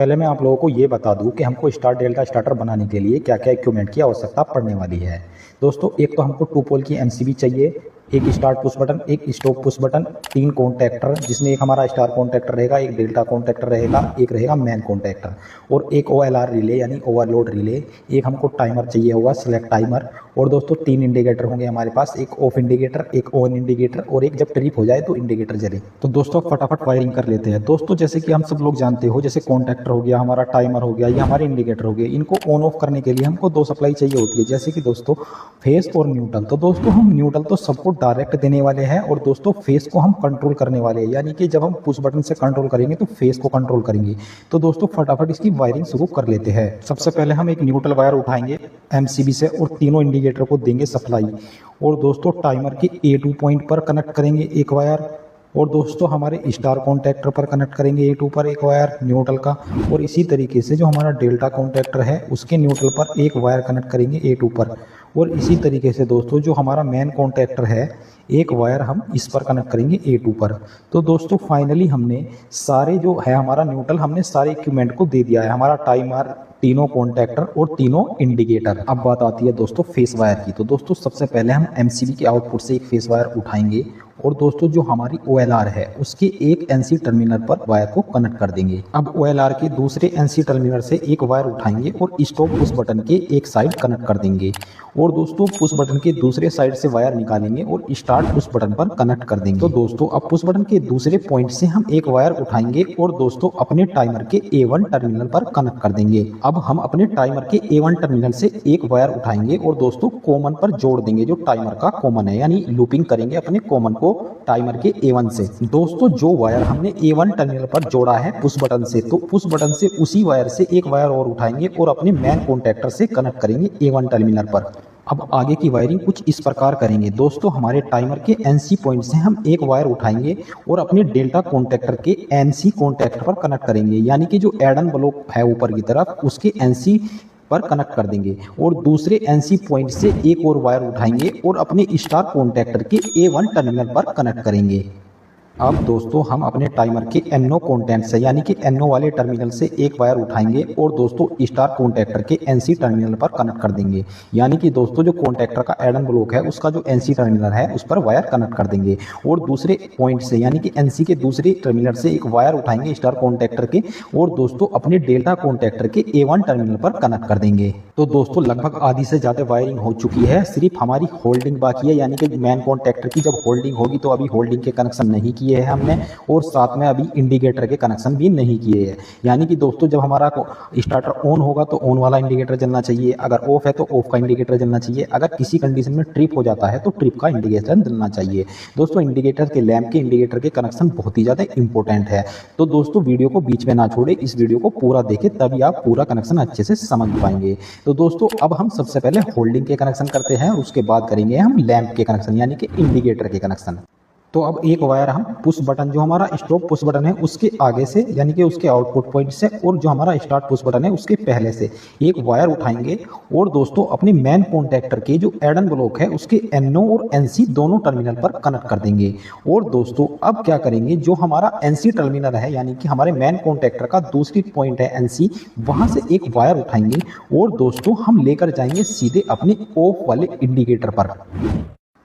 पहले मैं आप लोगों को ये बता दूं कि हमको स्टार डेल्टा स्टार्टर बनाने के लिए क्या क्या इक्विपमेंट की आवश्यकता पड़ने वाली है। दोस्तों, एक तो हमको 2 पोल की एमसीबी चाहिए, एक स्टार्ट पुश बटन, एक स्टॉप पुश बटन, 3 कॉन्टैक्टर जिसमें एक हमारा स्टार कॉन्टैक्टर रहेगा, एक डेल्टा कॉन्टैक्टर रहेगा, एक रहेगा मैन कॉन्टैक्टर और एक ओएलआर रिले यानी ओवरलोड रिले। एक हमको टाइमर चाहिए होगा, सेलेक्ट टाइमर। और दोस्तों 3 इंडिकेटर होंगे हमारे पास, एक ऑफ इंडिकेटर, एक ऑन इंडिकेटर और एक जब ट्रिप हो जाए तो इंडिकेटर जले। तो दोस्तों फटाफट वायरिंग कर लेते हैं। दोस्तों जैसे कि हम सब लोग जानते हो, जैसे कॉन्टैक्टर हो गया, हमारा टाइमर हो गया, ये हमारे इंडिकेटर हो गए, इनको ऑन ऑफ करने के लिए हमको 2 सप्लाई चाहिए होती है, जैसे कि दोस्तों फेस और न्यूट्रल। तो दोस्तों हम न्यूट्रल तो सबको डायरेक्ट देने वाले हैं और दोस्तों फेस को हम कंट्रोल करने वाले हैं, यानी कि जब हम पुश बटन से कंट्रोल करेंगे तो फेस को कंट्रोल करेंगे। तो दोस्तों फटाफट इसकी वायरिंग शुरू कर लेते हैं। सबसे पहले हम एक न्यूट्रल वायर उठाएंगे एमसीबी से और तीनों इंडिकेटर को देंगे सप्लाई। और दोस्तों टाइमर के A2 पॉइंट पर कनेक्ट करेंगे एक वायर और दोस्तों हमारे स्टार कॉन्टैक्टर पर कनेक्ट करेंगे A2 पर एक वायर न्यूट्रल का। और इसी तरीके से जो हमारा डेल्टा कॉन्टैक्टर है उसके न्यूट्रल पर एक वायर कनेक्ट करेंगे A2 पर। और इसी तरीके से दोस्तों जो हमारा मेन कॉन्टैक्टर है एक वायर हम इस पर कनेक्ट करेंगे A2 पर। तो दोस्तों फाइनली हमने सारे जो है हमारा न्यूट्रल हमने सारे इक्विपमेंट को दे दिया है, हमारा टाइमर, तीनों कॉन्टैक्टर और तीनों इंडिकेटर। अब बात आती है दोस्तों फेस वायर की। तो दोस्तों सबसे पहले हम एमसीबी के आउटपुट से एक फेस वायर उठाएंगे और दोस्तों जो हमारी OLR है उसके एक NC टर्मिनल पर वायर को कनेक्ट कर देंगे। अब OLR के दूसरे NC टर्मिनल से एक वायर उठाएंगे और स्टॉप पुश बटन के एक साइड कनेक्ट कर देंगे। और दोस्तों पुश बटन के दूसरे साइड से वायर निकालेंगे और स्टार्ट पुश बटन पर कनेक्ट कर देंगे। तो दोस्तों अब पुश बटन के दूसरे पॉइंट से हम एक वायर उठाएंगे और दोस्तों अपने टाइमर के A1 टर्मिनल पर कनेक्ट कर देंगे। अब हम अपने टाइमर के A1 टर्मिनल से एक वायर उठाएंगे और दोस्तों कॉमन पर जोड़ देंगे, जो टाइमर का कॉमन है, यानी लूपिंग करेंगे अपने कॉमन को टाइमर के A1 से। दोस्तों जो वायर हमने A1 टर्मिनल पर जोड़ा है पुश बटन से, तो पुश बटन से उसी वायर से एक वायर और उठाएंगे और अपने मेन कॉन्टैक्टर से कनेक्ट करेंगे A1 टर्मिनल पर। अब आगे की वायरिंग कुछ इस प्रकार करेंगे। दोस्तों हमारे टाइमर के NC पॉइंट से हम एक वायर उठाएंगे और अपने डेल्टा कॉन्टैक्टर के NC कॉन्टैक्टर पर कनेक्ट करेंगे, यानी कि जो एड एन ब्लॉक है ऊपर की तरफ उसके NC पर कनेक्ट कर देंगे। और दूसरे NC पॉइंट से एक और वायर उठाएंगे और अपने स्टार कॉन्टैक्टर के A1 टर्मिनल पर कनेक्ट करेंगे। अब दोस्तों हम अपने टाइमर के NO कॉन्टैक्ट से यानी कि NO वाले टर्मिनल से एक वायर उठाएंगे और दोस्तों स्टार कॉन्टैक्टर के NC टर्मिनल पर कनेक्ट कर देंगे, यानी कि दोस्तों जो कॉन्टैक्टर का एड एन ब्लॉक है उसका जो NC टर्मिनल है उस पर वायर कनेक्ट कर देंगे। और दूसरे पॉइंट से यानी कि NC के दूसरे टर्मिनल से एक वायर उठाएंगे स्टार कॉन्टैक्टर के और दोस्तों अपने डेल्टा कॉन्टैक्टर के A1 टर्मिनल पर कनेक्ट कर देंगे। तो दोस्तों लगभग आधी से ज़्यादा वायरिंग हो चुकी है, सिर्फ हमारी होल्डिंग बाकी है, यानी कि मेन कॉन्टैक्टर की जब होल्डिंग होगी तो अभी होल्डिंग के कनेक्शन नहीं किए हैं हमने और साथ में अभी इंडिकेटर के कनेक्शन भी नहीं किए हैं। यानी कि दोस्तों जब हमारा स्टार्टर ऑन होगा तो ऑन वाला इंडिकेटर जलना चाहिए, अगर ऑफ है तो ऑफ का इंडिकेटर जलना चाहिए, अगर किसी कंडीशन में ट्रिप हो जाता है तो ट्रिप का इंडिकेटर जलना चाहिए। दोस्तों इंडिकेटर के लैंप के इंडिकेटर के कनेक्शन बहुत ही ज़्यादा इंपॉर्टेंट है। तो दोस्तों वीडियो को बीच में ना छोड़े, इस वीडियो को पूरा देखें तभी आप पूरा कनेक्शन अच्छे से समझ पाएंगे। तो दोस्तों अब हम सबसे पहले होल्डिंग के कनेक्शन करते हैं और उसके बाद करेंगे हम लैंप के कनेक्शन यानी कि इंडिकेटर के कनेक्शन। तो अब एक वायर हम पुश बटन जो हमारा स्टॉप पुश बटन है उसके आगे से यानी कि उसके आउटपुट पॉइंट से और जो हमारा स्टार्ट पुश बटन है उसके पहले से एक वायर उठाएंगे और दोस्तों अपने मेन कॉन्टैक्टर के जो एड एन ब्लॉक है उसके NO और NC दोनों टर्मिनल पर कनेक्ट कर देंगे। और दोस्तों अब क्या करेंगे, जो हमारा NC टर्मिनल है यानी कि हमारे मेन कॉन्टैक्टर का दूसरी पॉइंट है NC, वहां से एक वायर उठाएंगे और दोस्तों हम लेकर जाएंगे सीधे अपने ऑफ वाले इंडिकेटर पर।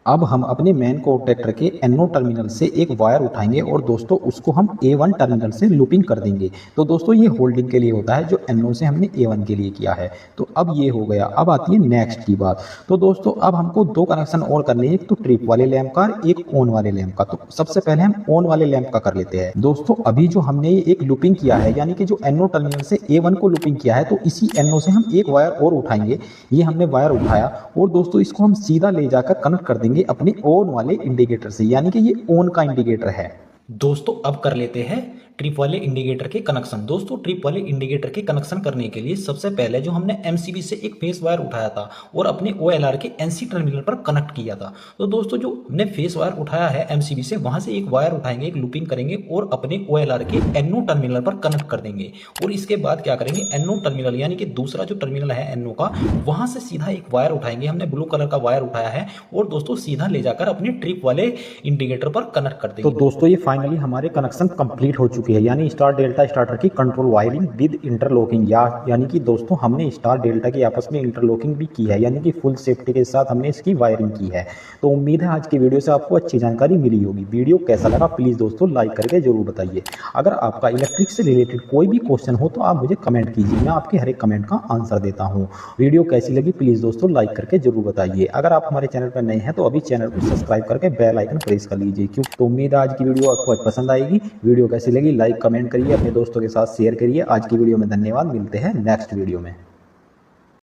अब हम अपने मेन कॉन्टैक्टर के NO टर्मिनल से एक वायर उठाएंगे और दोस्तों उसको हम A1 टर्मिनल से लूपिंग कर देंगे। तो दोस्तों ये होल्डिंग के लिए होता है जो NO से हमने A1 के लिए किया है। तो अब ये हो गया। अब आती है नेक्स्ट की बात। तो दोस्तों अब हमको 2 कनेक्शन और करने हैं, एक तो ट्रिप वाले लैंप का और एक ऑन वाले लैंप का। तो सबसे पहले हम ऑन वाले लैंप का कर लेते हैं। दोस्तों अभी जो हमने एक लूपिंग किया है यानी कि जो NO टर्मिनल से A1 को लूपिंग किया है, तो इसी NO से हम एक वायर और उठाएंगे। ये हमने वायर उठाया और दोस्तों इसको हम सीधा ले जाकर कनेक्ट कर देंगे अपने ऑन वाले इंडिकेटर से, यानी कि ये ऑन का इंडिकेटर है। दोस्तों अब कर लेते हैं ट्रिप वाले इंडिकेटर के कनेक्शन। दोस्तों ट्रिप वाले इंडिकेटर के कनेक्शन करने के लिए सबसे पहले जो हमने एमसीबी से एक फेस वायर उठाया था और अपने OLR के NC टर्मिनल पर कनेक्ट किया था, तो दोस्तों जो हमने फेस वायर उठाया है एमसीबी से वहां से एक वायर उठाएंगे, एक लूपिंग करेंगे और अपने OLR के NO टर्मिनल पर कनेक्ट कर देंगे। और इसके बाद क्या करेंगे, NO टर्मिनल यानी कि दूसरा जो टर्मिनल है NO का, वहां से सीधा एक वायर उठाएंगे, हमने ब्लू कलर का वायर उठाया है और दोस्तों सीधा ले जाकर अपने ट्रिप वाले इंडिकेटर पर कनेक्ट कर देंगे। तो दोस्तों ये फाइनली हमारे कनेक्शन कंप्लीट हो चुके चुकी है, यानी स्टार डेल्टा स्टार्टर की कंट्रोल वायरिंग विद इंटरलॉकिंग, यानी कि दोस्तों हमने स्टार डेल्टा की आपस में इंटरलॉकिंग भी की है, यानी कि फुल सेफ्टी के साथ हमने इसकी वायरिंग की है। तो उम्मीद है आज की वीडियो से आपको अच्छी जानकारी मिली होगी। वीडियो कैसा लगा प्लीज़ दोस्तों लाइक करके जरूर बताइए। अगर आपका इलेक्ट्रिक से रिलेटेड कोई भी क्वेश्चन हो तो आप मुझे कमेंट कीजिए, मैं आपके हर एक कमेंट का आंसर देता हूँ। वीडियो कैसी लगी प्लीज़ दोस्तों लाइक करके जरूर बताइए। अगर आप हमारे चैनल पर नए हैं तो अभी चैनल को सब्सक्राइब करके बेल आइकन प्रेस कर लीजिए। क्यों तो उम्मीद है आज की वीडियो आपको पसंद आएगी। वीडियो कैसी लगी लाइक कमेंट करिए, अपने दोस्तों के साथ शेयर करिए। आज की वीडियो में धन्यवाद, मिलते हैं नेक्स्ट वीडियो में।